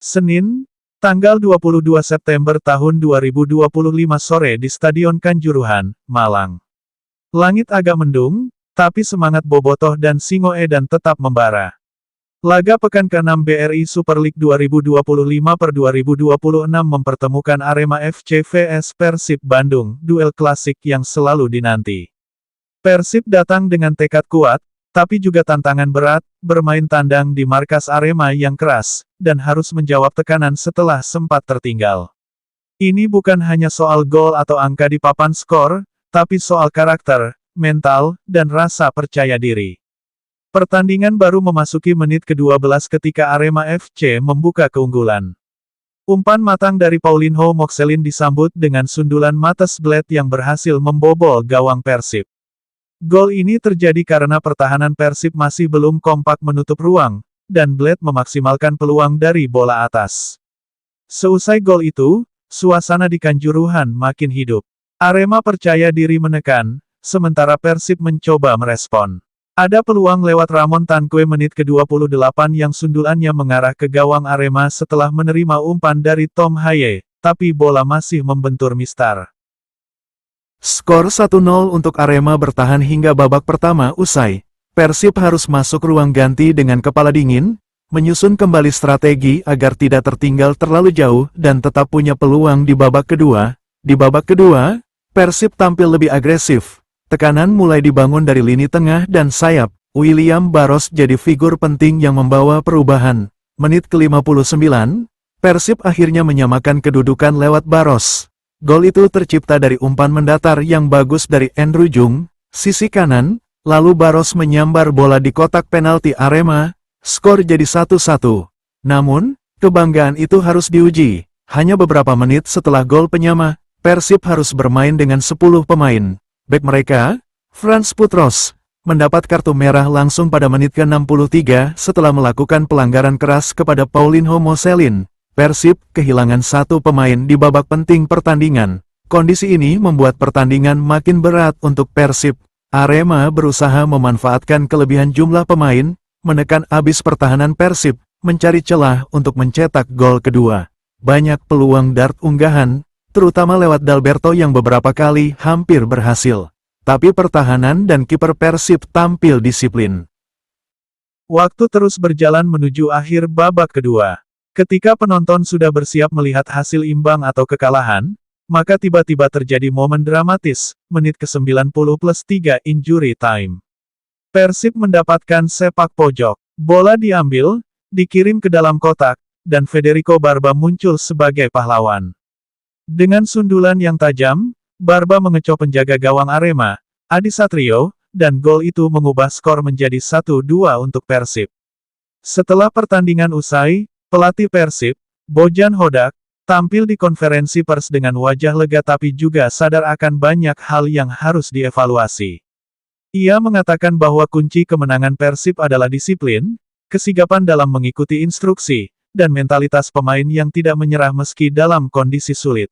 Senin, tanggal 22 September tahun 2025 sore di Stadion Kanjuruhan, Malang. Langit agak mendung, tapi semangat Bobotoh dan Singoedan tetap membara. Laga pekan ke-6 BRI Super League 2025/2026 mempertemukan Arema FC vs Persib Bandung, duel klasik yang selalu dinanti. Persib datang dengan tekad kuat, tapi juga tantangan berat, bermain tandang di markas Arema yang keras, dan harus menjawab tekanan setelah sempat tertinggal. Ini bukan hanya soal gol atau angka di papan skor, tapi soal karakter, mental, dan rasa percaya diri. Pertandingan baru memasuki menit ke-12 ketika Arema FC membuka keunggulan. Umpan matang dari Paulinho Moxelin disambut dengan sundulan Mates Bled yang berhasil membobol gawang Persib. Gol ini terjadi karena pertahanan Persib masih belum kompak menutup ruang, dan Bled memaksimalkan peluang dari bola atas. Seusai gol itu, suasana di Kanjuruhan makin hidup. Arema percaya diri menekan, sementara Persib mencoba merespon. Ada peluang lewat Ramon Tankwe menit ke-28 yang sundulannya mengarah ke gawang Arema setelah menerima umpan dari Tom Haye, tapi bola masih membentur mistar. Skor 1-0 untuk Arema bertahan hingga babak pertama usai. Persib harus masuk ruang ganti dengan kepala dingin, menyusun kembali strategi agar tidak tertinggal terlalu jauh dan tetap punya peluang di babak kedua. Di babak kedua, Persib tampil lebih agresif. Tekanan mulai dibangun dari lini tengah dan sayap. William Barros jadi figur penting yang membawa perubahan. Menit ke-59, Persib akhirnya menyamakan kedudukan lewat Barros. Gol itu tercipta dari umpan mendatar yang bagus dari Andrew Jung, sisi kanan, lalu Barros menyambar bola di kotak penalti Arema, skor jadi 1-1. Namun, kebanggaan itu harus diuji. Hanya beberapa menit setelah gol penyama, Persib harus bermain dengan 10 pemain. Bek mereka, Frans Putros, mendapat kartu merah langsung pada menit ke-63 setelah melakukan pelanggaran keras kepada Paulinho Moxelin. Persib kehilangan satu pemain di babak penting pertandingan. Kondisi ini membuat pertandingan makin berat untuk Persib. Arema berusaha memanfaatkan kelebihan jumlah pemain, menekan abis pertahanan Persib, mencari celah untuk mencetak gol kedua. Banyak peluang dart unggahan, terutama lewat Dalberto yang beberapa kali hampir berhasil. Tapi pertahanan dan kiper Persib tampil disiplin. Waktu terus berjalan menuju akhir babak kedua. Ketika penonton sudah bersiap melihat hasil imbang atau kekalahan, maka tiba-tiba terjadi momen dramatis, menit ke-90+3 injury time. Persib mendapatkan sepak pojok, bola diambil, dikirim ke dalam kotak, dan Federico Barba muncul sebagai pahlawan. Dengan sundulan yang tajam, Barba mengecoh penjaga gawang Arema, Adi Satrio, dan gol itu mengubah skor menjadi 1-2 untuk Persib. Setelah pertandingan usai, pelatih Persib, Bojan Hodak, tampil di konferensi pers dengan wajah lega tapi juga sadar akan banyak hal yang harus dievaluasi. Ia mengatakan bahwa kunci kemenangan Persib adalah disiplin, kesigapan dalam mengikuti instruksi, dan mentalitas pemain yang tidak menyerah meski dalam kondisi sulit.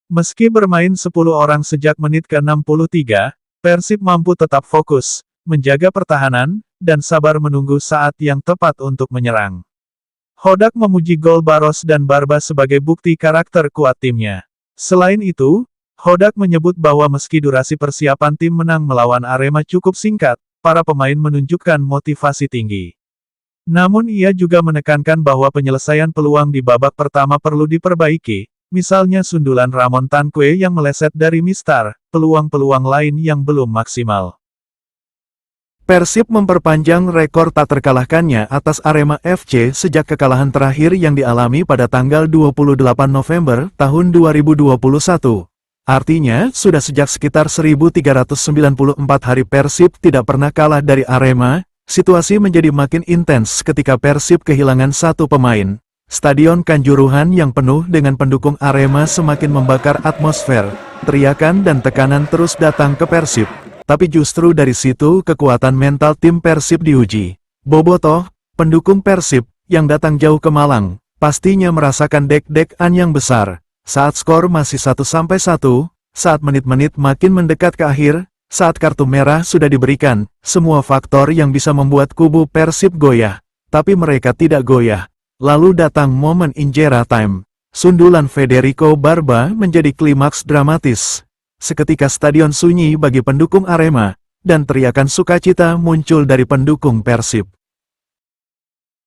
Meski bermain 10 orang sejak menit ke-63, Persib mampu tetap fokus, menjaga pertahanan, dan sabar menunggu saat yang tepat untuk menyerang. Hodak memuji gol Barros dan Barba sebagai bukti karakter kuat timnya. Selain itu, Hodak menyebut bahwa meski durasi persiapan tim menang melawan Arema cukup singkat, para pemain menunjukkan motivasi tinggi. Namun ia juga menekankan bahwa penyelesaian peluang di babak pertama perlu diperbaiki, misalnya sundulan Ramon Tankwe yang meleset dari mistar, peluang-peluang lain yang belum maksimal. Persib memperpanjang rekor tak terkalahkannya atas Arema FC sejak kekalahan terakhir yang dialami pada tanggal 28 November tahun 2021. Artinya, sudah sejak sekitar 1394 hari Persib tidak pernah kalah dari Arema. Situasi menjadi makin intens ketika Persib kehilangan satu pemain. Stadion Kanjuruhan yang penuh dengan pendukung Arema semakin membakar atmosfer. Teriakan dan tekanan terus datang ke Persib. Tapi justru dari situ kekuatan mental tim Persib diuji. Bobotoh, pendukung Persib, yang datang jauh ke Malang, pastinya merasakan deg-degan yang besar. Saat skor masih 1-1, saat menit-menit makin mendekat ke akhir, saat kartu merah sudah diberikan, semua faktor yang bisa membuat kubu Persib goyah. Tapi mereka tidak goyah. Lalu datang momen injera time. Sundulan Federico Barba menjadi klimaks dramatis. Seketika stadion sunyi bagi pendukung Arema, dan teriakan sukacita muncul dari pendukung Persib.